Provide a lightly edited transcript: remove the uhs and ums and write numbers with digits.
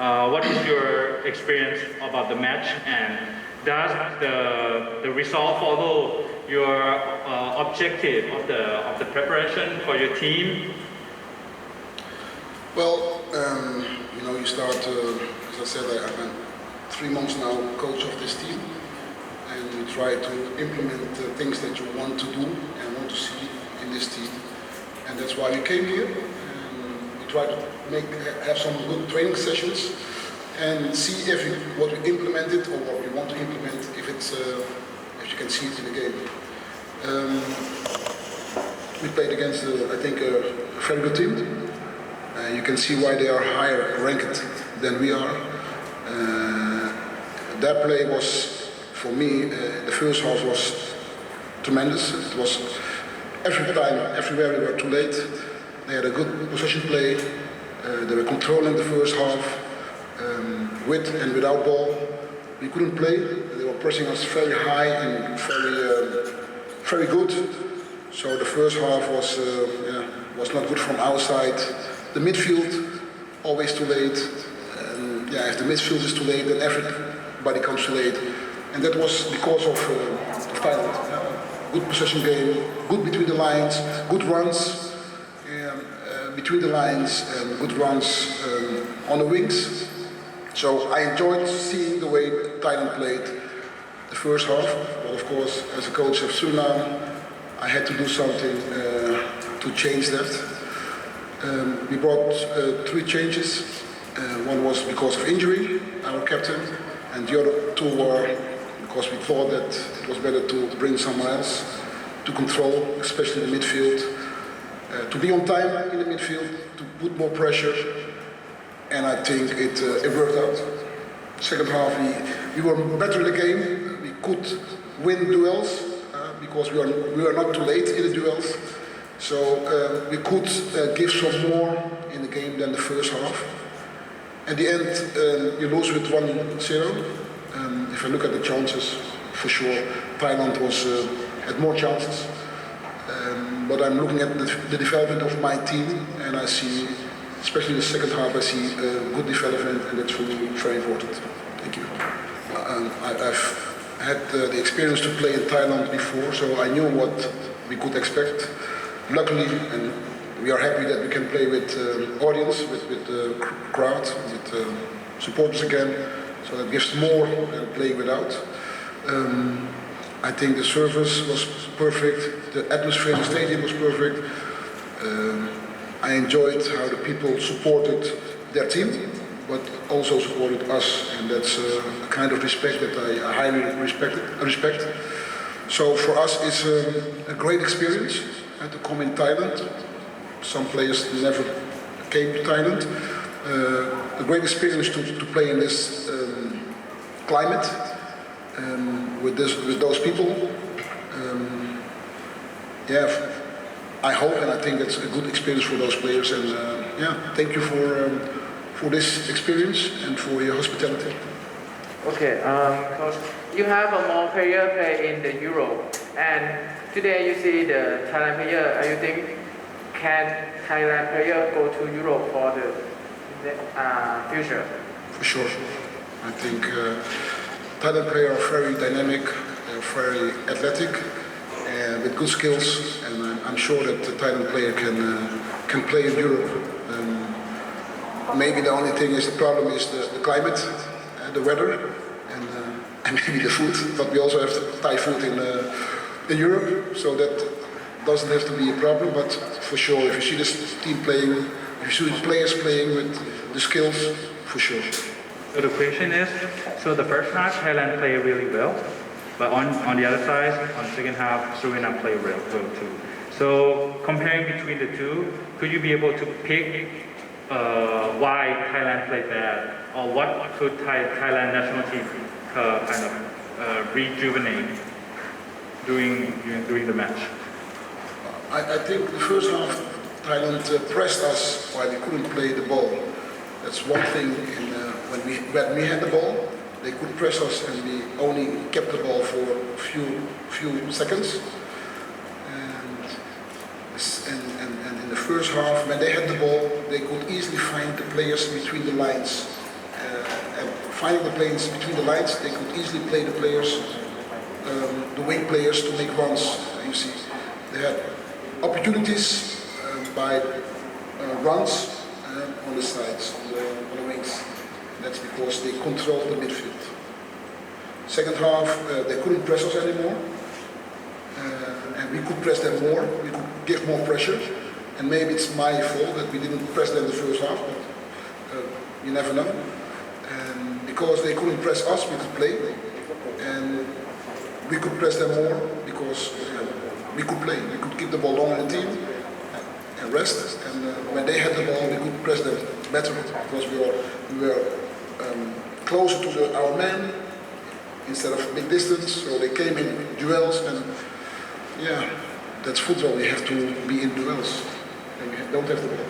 what is your experience about the match, and does the result follow your objective of the preparation for your team? Well, you start, as I said, I'm 3 months now coach of this team, and we try to implement the things that you want to do and want to see in this team. And that's why we came here, and we try to have some good training sessions and see if what we implemented or what we want to implement, if you can see it in the game. We played against, I think, a very good team. You can see why they are higher ranked than we are. Their play was, for me, the first half was tremendous. It was everywhere we were too late. They had a good possession play. They were controlling the first half, with and without ball. We couldn't play. They were pressing us very high and very good. So the first half was not good from our side. The midfield, always too late. If the midfield is too late, then everybody comes too late. And that was because of Thailand. Good possession game, good between the lines, good runs between the lines, and good runs on the wings. So I enjoyed seeing the way Thailand played the first half. But of course, as a coach of Suriname, I had to do something to change that. We brought 3 changes. One was because of injury, our captain, and the other 2 were because we thought that it was better to bring someone else to control, especially the midfield, to be on time in the midfield, to put more pressure, and I think it worked out. Second half, we were better in the game. We could win duels because we were not too late in the duels. So we could give some more in the game than the first half. At the end, you lose with 1-0. If I look at the chances, for sure, Thailand had more chances. But I'm looking at the development of my team, and I see, especially the second half, I see good development, and that's for me very important. Thank you. I've had the experience to play in Thailand before, so I knew what we could expect. Luckily, and we are happy that we can play with audience, with the crowd, with supporters again. So that gives more than playing without. I think the service was perfect. The atmosphere in the stadium was perfect. I enjoyed how the people supported their team, but also supported us, and that's a kind of respect that I highly respect. So for us, it's a great experience to come in Thailand. Some players never came to Thailand. A great experience to play in this climate with those people. I hope, and I think it's a good experience for those players. And thank you for this experience and for your hospitality. Okay, Coach, you have a more player play in the Euro, and today you see the Thailand player. You think can Thailand player go to Europe for the future? For sure. I think Thailand players are very dynamic, very athletic, and with good skills. And I'm sure that the Thailand player can play in Europe. Maybe the only thing is the problem is the climate, the weather, and maybe the food. But we also have Thai food in Europe, so that doesn't have to be a problem. But for sure, if you see this team playing, if you see the players playing with the skills, for sure. So the question is, so the first half Thailand played really well, but on the other side, on the second half, Suriname played well too. So comparing between the two, could you be able to pick why Thailand played bad, or what could Thailand national team kind of rejuvenate during the match? I think the first half Thailand pressed us while we couldn't play the ball. That's one thing. When we had the ball, they could press us, and we only kept the ball for a few seconds. And in the first half, when they had the ball, they could easily find the players between the lines and finding the plays between the lines. They could easily play the players, the wing players, to make runs. You see, they had opportunities by runs on the sides, on the wings. That's because they controlled the midfield. Second half, they couldn't press us anymore, and we could press them more. We could give more pressure, and maybe it's my fault that we didn't press them the first half, but you never know. And because they couldn't press us, we could play, and we could press them more because we could play. We could keep the ball long in the team and rest. And when they had the ball, we could press them better because we were closer to our man instead of big distance. So they came in duels, and yeah, that's football. We have to be in duels, and we don't have the ball.